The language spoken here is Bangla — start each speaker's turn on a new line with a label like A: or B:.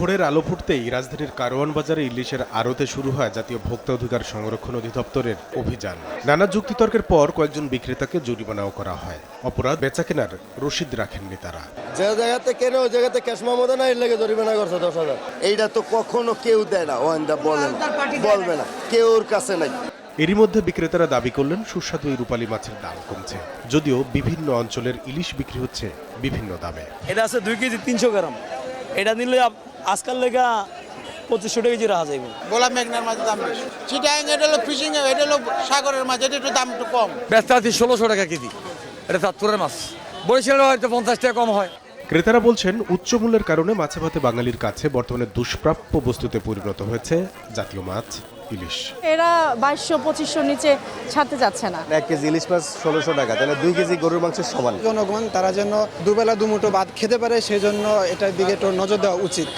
A: ভোরের আলো ফুটতেই রাজধানীর কারওয়ান বাজারে ইলিশের আড়তে শুরু হয় জাতীয় ভোক্তা অধিকার সংরক্ষণ অধিদপ্তরের অভিযান। নানা যুক্তিতর্কের পর কয়েকজন বিক্রেতাকে জরিমানাও করা হয়। অপরাধ বেচাকেনার রসিদ রাখেননি তারা।
B: যে জায়গাতে কেন ওই জায়গাতে ক্যাশ মামদা না এর লেগে জরিমানা করছে 10,000। এইটা তো কখনো কেউ দেয় না, ওয়াইন্দা বলবে না, কেউ ওর কাছে নাই।
A: এরই মধ্যে বিক্রেতারা দাবি করলেন সুস্বাদু এই রূপালী মাছের দাম কমছে, যদিও বিভিন্ন অঞ্চলের ইলিশ বিক্রি হচ্ছে বিভিন্ন দামে।
C: এটা আছে 2 কেজি 300 গ্রাম, এটা নিলে আজকাল লেগা 2500 টাকা কেজি রাখা যাবে।
D: গোলা মেঘনার মাছের দাম বেশি, চিটাং এটা হলো ফিশিং, এটা হলো সাগরের মাছ, এটা একটু দাম একটু কম।
C: বেচতে 1600 টাকা কেজি, এটা চাঁদপুরের মাছ। বরিশালের হয়তো 50 টাকা কম হয়।
A: ক্রেতারা বলছেন উচ্চ মূল্যের কারণে মাছে ভাতে বাঙালির কাছে বর্তমানে দুষ্প্রাপ্য বস্তুতে পরিণত হয়েছে জাতীয় মাছ ইলিশ।
E: এরা 2200-2500 নিচে ছাড়তে যাচ্ছে না।
B: 1 কেজি ইলিশ মাছ 1600 টাকা, তাহলে 2 কেজি গরুর মাংসের সমান।
F: জনগণ তারা যেন দুবেলা দুমুঠো ভাত খেতে পারে, সেই জন্য এটার দিকে একটু নজর দেওয়া উচিত।